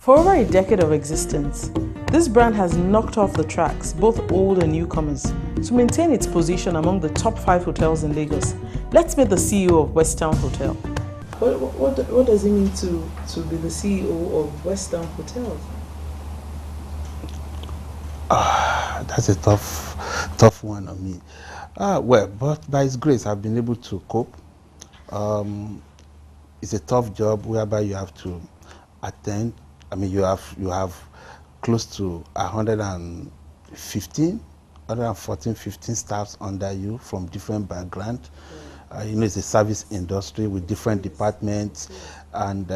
For over a decade of existence, this brand has knocked off the tracks, both old and newcomers, to maintain its position among the top 5 hotels in Lagos. Let's meet the CEO of Westown Hotel. What does it mean to be the CEO of Westown Hotels? That's a tough one on me. Well, but by His grace, I've been able to cope. It's a tough job whereby you have to attend. I mean, you have close to 114, 15 staffs under you from different backgrounds. It's a service industry with different departments, and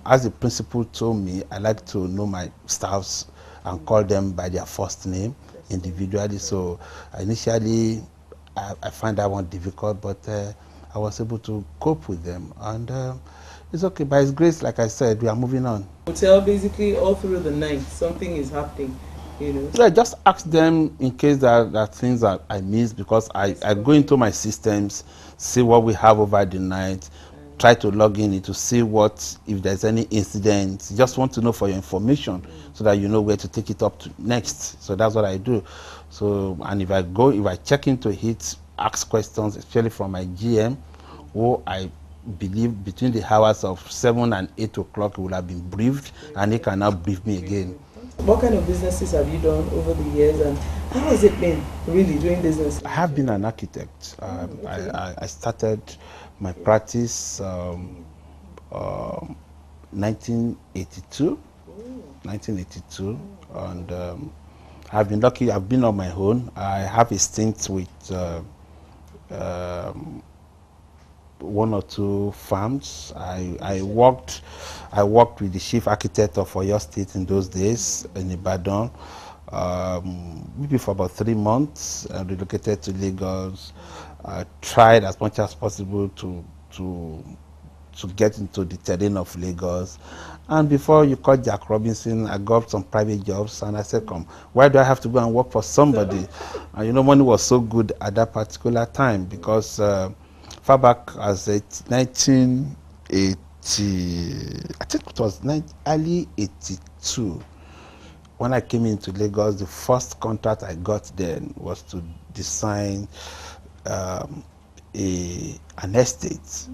as the principal told me, I like to know my staffs and call them by their first name individually. So initially, I find that one difficult, but I was able to cope with them, and it's okay. By His grace, like I said, we are moving on. Hotel, basically all through the night, something is happening. Yeah, just ask them in case there are things that I miss, because I go into my systems, see what we have over the night, try to log in to see if there's any incidents. Just want to know for your information so that you know where to take it up to next. So that's what I do. So, and if I check into it, ask questions, especially from my GM, who I believe between the hours of 7 and 8 o'clock will have been briefed, and he can now brief me again. What kind of businesses have you done over the years, and how has it been really doing business? I have been an architect. I started my practice 1982, and I've been lucky. I've been on my own. I have a stint with one or two firms. I worked with the chief architect of Oyo State in those days in Ibadan, maybe for about 3 months. I relocated to Lagos. I tried as much as possible to get into the terrain of Lagos. And before you call Jack Robinson, I got some private jobs, and I said, come, why do I have to go and work for somebody? And money was so good at that particular time, because far back as 1980, I think it was early 82, when I came into Lagos, the first contract I got then was to design an estate.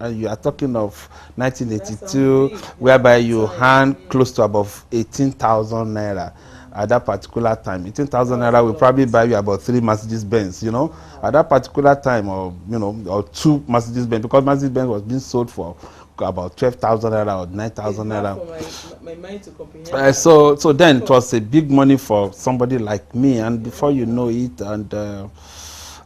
And you are talking of 1982, whereby you hand close to about 18,000 naira. At that particular time, 18,000 naira will probably buy you about 3 Mercedes Benz, at that particular time, or 2 Mercedes Benz, because Mercedes Benz was being sold for about 12,000 naira or 9,000 naira. For my mind to comprehend. So then it was a big money for somebody like me, and before you know it, and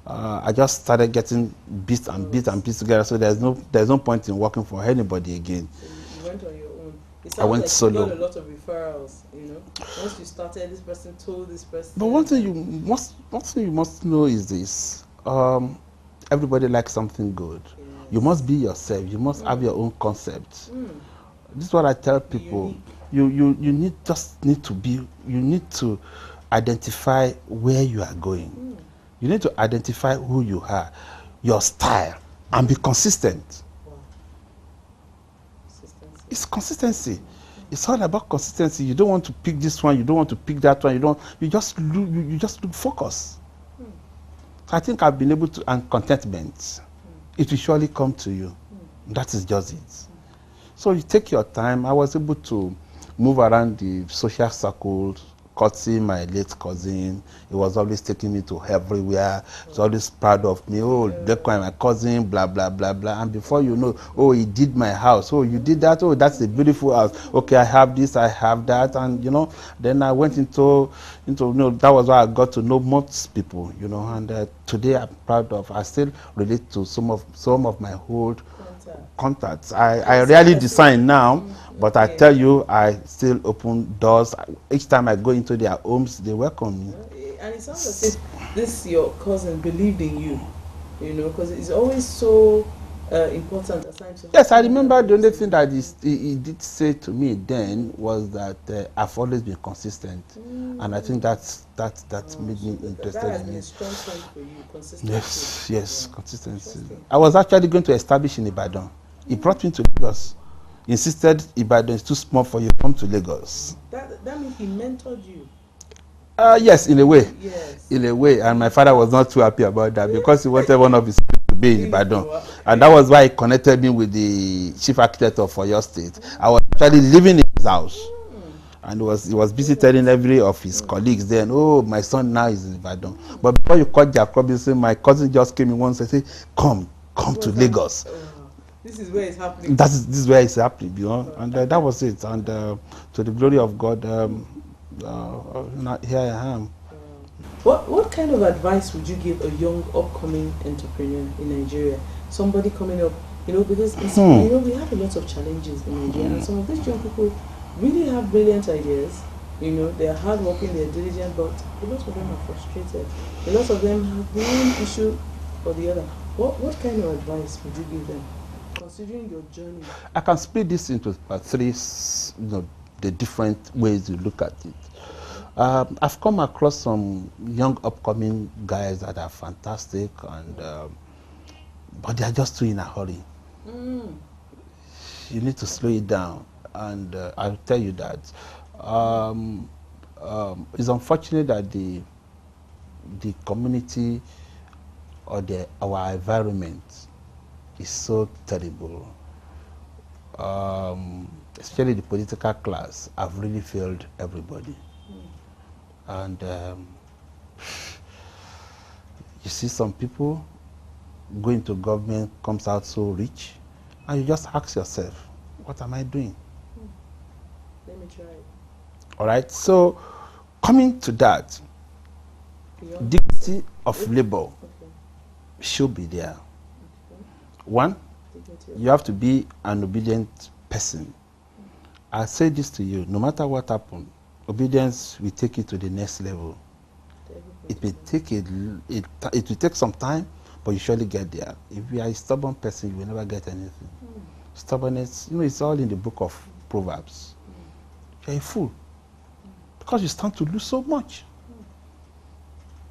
I just started getting bits and bits together. So there's no point in working for anybody again. So you went on your own. I went like solo. You got a lot of referrals, Once you started, this person told this person. But one thing you must know is this: everybody likes something good. Yes. You must be yourself. You must have your own concept. This is what I tell people. You need to identify where you are going. You need to identify who you are, your style, and be consistent. Wow. Consistency. It's consistency. It's all about consistency. You don't want to pick this one. You don't want to pick that one. You just look focus. I think I've been able to, and contentment. It will surely come to you. That is just it. So you take your time. I was able to move around the social circles, courtesy my late cousin. He was always taking me to everywhere. He was always proud of me. Oh, look, my cousin, blah, blah, blah, blah. And before you know, oh, he did my house. Oh, you did that? Oh, that's a beautiful house. Okay, I have this, I have that. And, then I went into that was why I got to know most people, And today I'm proud of, I still relate to some of my old contacts. I rarely design now, but I tell you, I still open doors. Each time I go into their homes, they welcome me. And it sounds as if this your cousin believed in you, because it's always so important at times. Yes, I remember the only thing that he did say to me then was that I've always been consistent, and I think that made me interested that has in been it. a strong point for you, consistency. Yes, consistency. I was actually going to establish in Ibadan. He brought me to Lagos. insisted Ibadan is too small for you to come to Lagos. That means he mentored you. Yes, in a way. Yes. In a way, and my father was not too happy about that because he wanted one of his people to be in Ibadan. And that was why he connected me with the chief architect of Oyo State. I was actually living in his house. And he was busy telling every of his colleagues then, oh, my son now is in Ibadan. But before you called Jack Robinson, my cousin just came in once and said, come to Lagos. This is where it's happening. This is where it's happening, you know. And that was it. And to the glory of God, here I am. What kind of advice would you give a young upcoming entrepreneur in Nigeria? Somebody coming up, because we have a lot of challenges in Nigeria, and some of these young people really have brilliant ideas. They are hardworking, they are diligent, but a lot of them are frustrated. A lot of them have one issue or the other. What kind of advice would you give them, considering your journey? I can split this into three, the different ways you look at it. I've come across some young upcoming guys that are fantastic, and but they are just too in a hurry. You need to slow it down, and I'll tell you that. It's unfortunate that the community or our environment is so terrible. Especially the political class have really failed everybody. And you see some people going to government comes out so rich, and you just ask yourself, what am I doing? Let me try it. All right, so coming to that, dignity of labor should be there. One, you have to be an obedient person. I say this to you, no matter what happens, obedience will take you to the next level. It may take it will take some time, but you surely get there. If you are a stubborn person, you will never get anything. Stubbornness, it's all in the book of Proverbs. You're a fool because you stand to lose so much.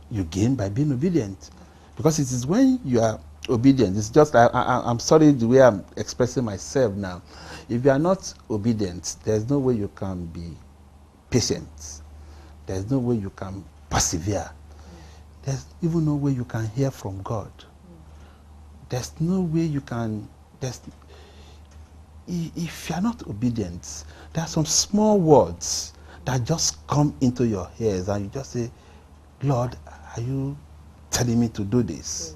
You gain by being obedient, because it is when you are obedient. It's just I'm sorry the way I'm expressing myself now. If you are not obedient, there's no way you can be patient. There's no way you can persevere. There's even no way you can hear from God. There's no way you can. If you are not obedient, there are some small words that just come into your ears, and you just say, Lord, are you telling me to do this?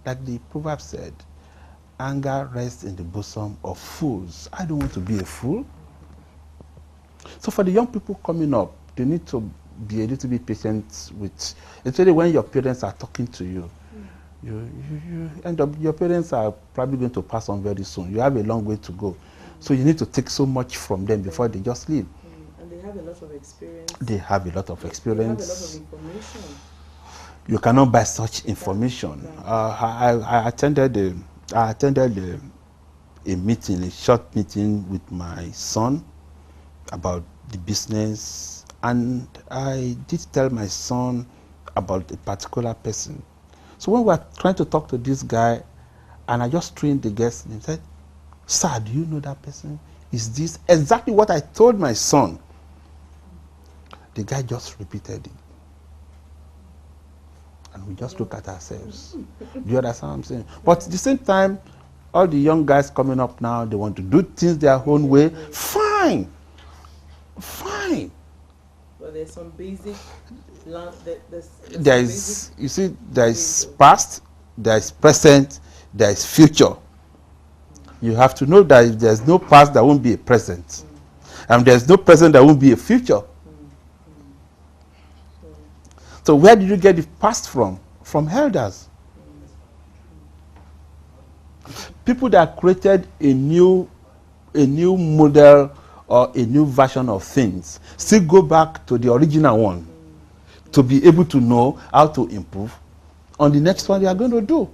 Like the proverb said, anger rests in the bosom of fools. I don't want to be a fool. So for the young people coming up, they need to be a little bit patient with, especially when your parents are talking to you. You end up, your parents are probably going to pass on very soon. You have a long way to go. So you need to take so much from them before they just leave. And they have a lot of experience. They have a lot of experience. They have a lot of information. You cannot buy such information. I attended a meeting, a short meeting with my son about the business, and I did tell my son about a particular person. So when we were trying to talk to this guy, and I just trained the guest, and he said, sir, do you know that person? Is this exactly what I told my son? The guy just repeated it. And we just look at ourselves. Do you understand what I'm saying? But at the same time, all the young guys coming up now, they want to do things their own way. Fine. Fine. But there's some basic... There is past, there is present, there is future. You have to know that if there's no past, there won't be a present. And there's no present, there won't be a future. So where did you get the past from? From elders. People that created a new model or a new version of things still go back to the original one to be able to know how to improve on the next one they are going to do.